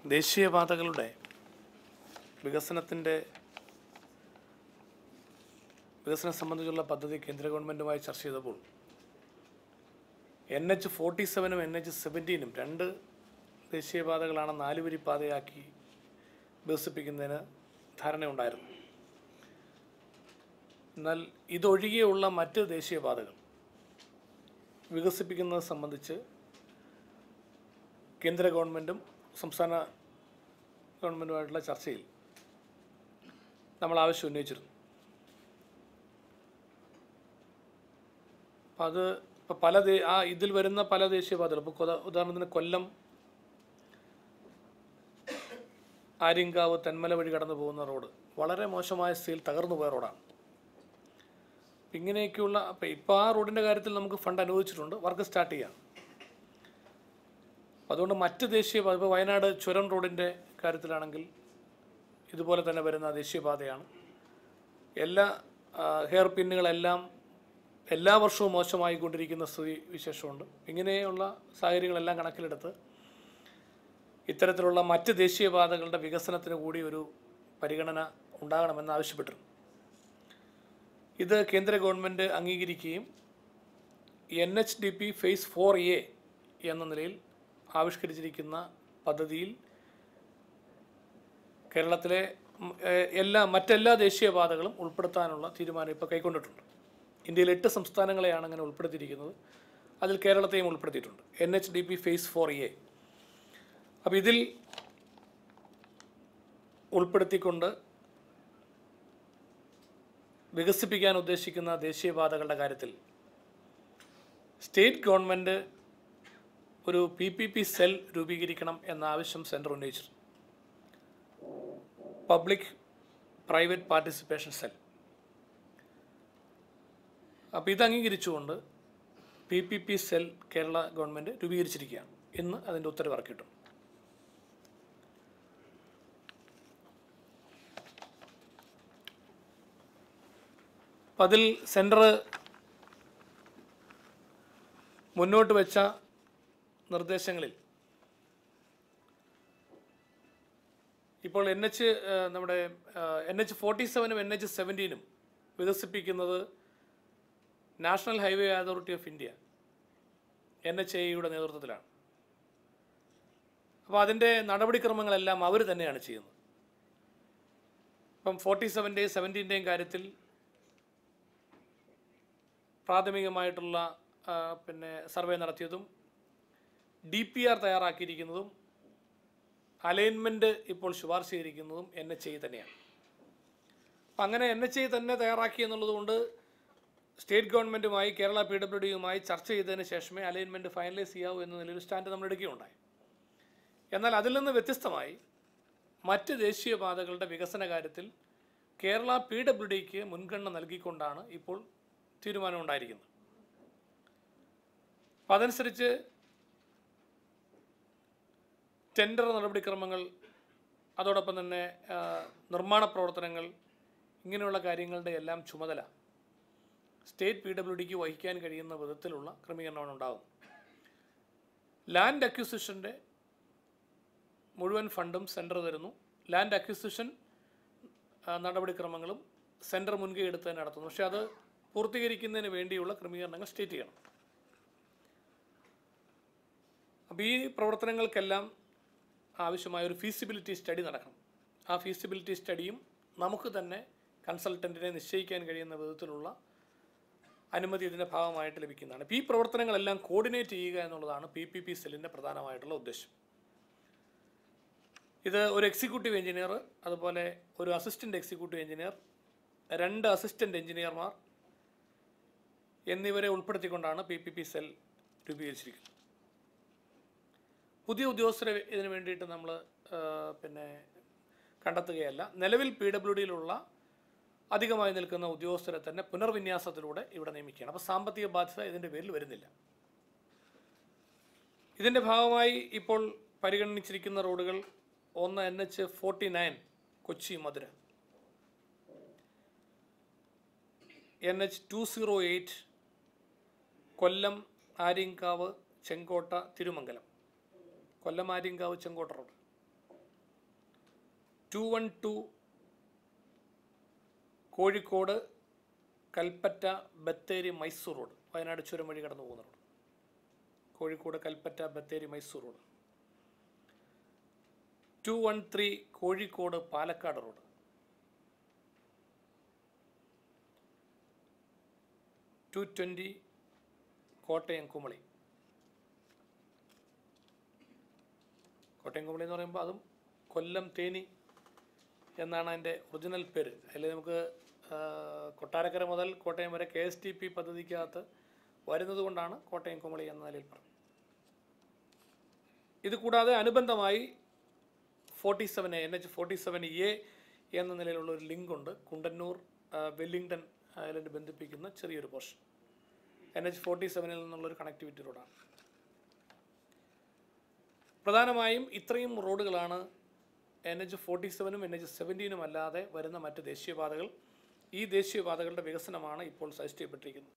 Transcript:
ദേശീയപാതകളുടെ വികസനം സംബന്ധിച്ചുള്ള പദ്ധതി കേന്ദ്ര ഗവൺമെൻറ്റുമായി ചർച്ച ചെയ്തപ്പോൾ NH47 NH17 രണ്ട് ദേശീയപാതകളാണ് 4 വരി പാതയാക്കി വികസിപ്പിക്കുന്നതിന് ധാരണയുണ്ടായിരുന്നു. എന്നാൽ ഇതൊഴികെയുള്ള മറ്റ് ദേശീയപാതകൾ വികസിപ്പിക്കുന്നത് സംബന്ധിച്ച് കേന്ദ്ര ഗവൺമെൻറ്റും സംസ്ഥാന ഗവൺമെൻറ്റുമായിട്ടുള്ള ചർച്ചയിൽ നമ്മൾ ആവശ്യം ഉന്നയിച്ചിരുന്നു. അപ്പം അത് ഇപ്പോൾ ഇതിൽ വരുന്ന പല ദേശീയപാതകൾ, ഇപ്പോൾ ഉദാഹരണത്തിന് കൊല്ലം ആര്യങ്കാവ് തെന്മല വഴി കടന്നു പോകുന്ന റോഡ് വളരെ മോശമായ സ്ഥിതിയിൽ തകർന്നു പോയ റോഡാണ്. ഇങ്ങനെയൊക്കെയുള്ള ഇപ്പോൾ ആ റോഡിൻ്റെ കാര്യത്തിൽ നമുക്ക് ഫണ്ട് അനുവദിച്ചിട്ടുണ്ട്, വർക്ക് സ്റ്റാർട്ട് ചെയ്യാം. അതുകൊണ്ട് മറ്റ് ദേശീയപാത, ഇപ്പോൾ വയനാട് ചുരം റോഡിൻ്റെ കാര്യത്തിലാണെങ്കിൽ ഇതുപോലെ തന്നെ വരുന്ന ദേശീയപാതയാണ്. എല്ലാ ഹെയർ പിന്നുകളെല്ലാം എല്ലാ വർഷവും മോശമായിക്കൊണ്ടിരിക്കുന്ന സ്ഥിതി വിശേഷമുണ്ട്. ഇങ്ങനെയുള്ള സാഹചര്യങ്ങളെല്ലാം കണക്കിലെടുത്ത് ഇത്തരത്തിലുള്ള മറ്റ് ദേശീയപാതകളുടെ വികസനത്തിന് കൂടി ഒരു പരിഗണന ഉണ്ടാകണമെന്ന് ആവശ്യപ്പെട്ടിരുന്നു. ഇത് കേന്ദ്ര ഗവൺമെൻറ് അംഗീകരിക്കുകയും NHDP ഫേസ് 4A എന്ന നിലയിൽ ആവിഷ്കരിച്ചിരിക്കുന്ന പദ്ധതിയിൽ കേരളത്തിലെ മറ്റെല്ലാ ദേശീയപാതകളും ഉൾപ്പെടുത്താനുള്ള തീരുമാനം ഇപ്പോൾ കൈക്കൊണ്ടിട്ടുണ്ട്. ഇന്ത്യയിൽ 8 സംസ്ഥാനങ്ങളെയാണ് അങ്ങനെ ഉൾപ്പെടുത്തിയിരിക്കുന്നത്. അതിൽ കേരളത്തെയും ഉൾപ്പെടുത്തിയിട്ടുണ്ട്. NHDP phase 4A. അപ്പോൾ ഇതിൽ ഉൾപ്പെടുത്തിക്കൊണ്ട് വികസിപ്പിക്കാൻ ഉദ്ദേശിക്കുന്ന ദേശീയപാതകളുടെ കാര്യത്തിൽ സ്റ്റേറ്റ് ഗവൺമെൻറ് ഒരു PPP സെൽ രൂപീകരിക്കണം എന്ന ആവശ്യം സെൻറ്റർ ഉന്നയിച്ചിരുന്നു. Public private participation cell. അപ്പോൾ ഇത് അംഗീകരിച്ചുകൊണ്ട് PPP സെൽ കേരള ഗവൺമെൻറ് രൂപീകരിച്ചിരിക്കുകയാണ്. ഇന്ന് അതിൻ്റെ ഉത്തരവ് ഇറക്കിയിട്ടുണ്ട്. അപ്പം അതിൽ സെൻറ്റർ മുന്നോട്ട് വെച്ച നിർദ്ദേശങ്ങളിൽ ഇപ്പോൾ നമ്മുടെ NH47 NH17 വികസിപ്പിക്കുന്നത് national highway authority of India NHAIയുടെ നേതൃത്വത്തിലാണ്. അപ്പോൾ അതിൻ്റെ നടപടിക്രമങ്ങളെല്ലാം അവർ തന്നെയാണ് ചെയ്യുന്നത്. ഇപ്പം 47-ൻ്റെയും 17-ൻ്റെയും കാര്യത്തിൽ പ്രാഥമികമായിട്ടുള്ള സർവേ നടത്തിയതും DPR തയ്യാറാക്കിയിരിക്കുന്നതും അലൈൻമെൻറ്റ് ഇപ്പോൾ ശുപാർശ ചെയ്തിരിക്കുന്നതും NHAI തന്നെയാണ്. അപ്പം അങ്ങനെ NHAI തന്നെ തയ്യാറാക്കി എന്നുള്ളതുകൊണ്ട് സ്റ്റേറ്റ് ഗവൺമെൻറ്റുമായി കേരള PWDയുമായി ചർച്ച ചെയ്തതിന് ശേഷമേ അലൈൻമെൻറ്റ് ഫൈനലൈസ് ചെയ്യാവൂ എന്ന നിലയിൽ സ്റ്റാൻഡ് നമ്മൾ എടുക്കുകയുണ്ടായി. എന്നാൽ അതിൽ നിന്ന് വ്യത്യസ്തമായി മറ്റ് ദേശീയപാതകളുടെ വികസന കാര്യത്തിൽ കേരള PWDക്ക് മുൻഗണന നൽകിക്കൊണ്ടാണ് ഇപ്പോൾ തീരുമാനമുണ്ടായിരിക്കുന്നത്. അപ്പം അതനുസരിച്ച് ടെൻഡർ നടപടിക്രമങ്ങൾ, അതോടൊപ്പം തന്നെ നിർമ്മാണ പ്രവർത്തനങ്ങൾ, ഇങ്ങനെയുള്ള കാര്യങ്ങളുടെ എല്ലാം ചുമതല സ്റ്റേറ്റ് PWDക്ക് വഹിക്കാൻ കഴിയുന്ന വിധത്തിലുള്ള ക്രമീകരണമാണ് ഉണ്ടാകുന്നത്. ലാൻഡ് അക്വിസിഷൻ്റെ മുഴുവൻ ഫണ്ടും സെൻറ്റർ തരുന്നു. ലാൻഡ് അക്വിസിഷൻ നടപടിക്രമങ്ങളും സെൻറ്റർ മുൻകൈ എടുത്ത് തന്നെ നടത്തുന്നു. പക്ഷേ അത് പൂർത്തീകരിക്കുന്നതിന് വേണ്ടിയുള്ള ക്രമീകരണങ്ങൾ സ്റ്റേറ്റ് ചെയ്യണം. അപ്പോൾ ഈ പ്രവർത്തനങ്ങൾക്കെല്ലാം ആവശ്യമായ ഒരു ഫീസിബിലിറ്റി സ്റ്റഡി നടക്കണം. ആ ഫീസിബിലിറ്റി സ്റ്റഡിയും നമുക്ക് തന്നെ കൺസൾട്ടൻറ്റിനെ നിശ്ചയിക്കാൻ കഴിയുന്ന വിധത്തിലുള്ള അനുമതി ഇതിൻ്റെ ഭാഗമായിട്ട് ലഭിക്കുന്നതാണ്. ഈ പ്രവർത്തനങ്ങളെല്ലാം കോർഡിനേറ്റ് ചെയ്യുക എന്നുള്ളതാണ് PPP സെല്ലിൻ്റെ പ്രധാനമായിട്ടുള്ള ഉദ്ദേശം. ഇത് ഒരു എക്സിക്യൂട്ടീവ് എഞ്ചിനീയർ, അതുപോലെ ഒരു അസിസ്റ്റൻ്റ് എക്സിക്യൂട്ടീവ് എഞ്ചിനീയർ, 2 അസിസ്റ്റൻ്റ് എഞ്ചിനീയർമാർ എന്നിവരെ ഉൾപ്പെടുത്തിക്കൊണ്ടാണ് PPP സെൽ രൂപീകരിച്ചിരിക്കുന്നത്. പുതിയ ഉദ്യോഗസ്ഥരെ ഇതിനു വേണ്ടിയിട്ട് നമ്മൾ കണ്ടെത്തുകയല്ല. നിലവിൽ PWDയിലുള്ള അധികമായി നിൽക്കുന്ന ഉദ്യോഗസ്ഥരെ തന്നെ പുനർവിന്യാസത്തിലൂടെ ഇവിടെ നിയമിക്കുകയാണ്. അപ്പോൾ സാമ്പത്തിക ബാധ്യത ഇതിൻ്റെ പേരിൽ വരുന്നില്ല. ഇതിൻ്റെ ഭാഗമായി ഇപ്പോൾ പരിഗണിച്ചിരിക്കുന്ന റോഡുകൾ, ഒന്ന് NH49 കൊച്ചി മധുര, NH208 കൊല്ലം ആര്യങ്കാവ് ചെങ്കോട്ട തിരുമംഗലം, കൊല്ലം ആര്യങ്കാവ് ചെങ്കോട്ട റോഡ്, 212 കോഴിക്കോട് കൽപ്പറ്റ ബത്തേരി മൈസൂർ റോഡ്, വയനാട് ചുരം വഴി കടന്നു പോകുന്ന road. Kozhikode Kalpetta Bathery Mysore road. 213 Kozhikode Palakkad road. 220 Kottayam Kumily. Kottayam Kumily എന്ന് പറയുമ്പോൾ അതും കൊല്ലം തേനി എന്നാണ് അതിൻ്റെ ഒറിജിനൽ പേര്. അതിൽ നമുക്ക് കൊട്ടാരക്കര മുതൽ കോട്ടയം വരെ KSTP പദ്ധതിക്കകത്ത് വരുന്നത് കൊണ്ടാണ് കോട്ടയം കുമളി എന്ന നിലയിൽ പറഞ്ഞത്. ഇത് കൂടാതെ അനുബന്ധമായി 47A NH47A എന്ന നിലയിലുള്ള ഒരു ലിങ്കുണ്ട്. കുണ്ടന്നൂർ വെല്ലിംഗ്ടൺ ഐലൻഡ് ബന്ധിപ്പിക്കുന്ന ചെറിയൊരു പോർഷൻ NH47 നിന്നുള്ളൊരു കണക്ടിവിറ്റി റോഡാണ്. പ്രധാനമായും ഇത്രയും റോഡുകളാണ് NH47 NH17 അല്ലാതെ വരുന്ന മറ്റ് ദേശീയപാതകൾ. ഈ ദേശീയപാതകളുടെ വികസനമാണ് ഇപ്പോൾ സജസ്റ്റ് ചെയ്യപ്പെട്ടിരിക്കുന്നത്.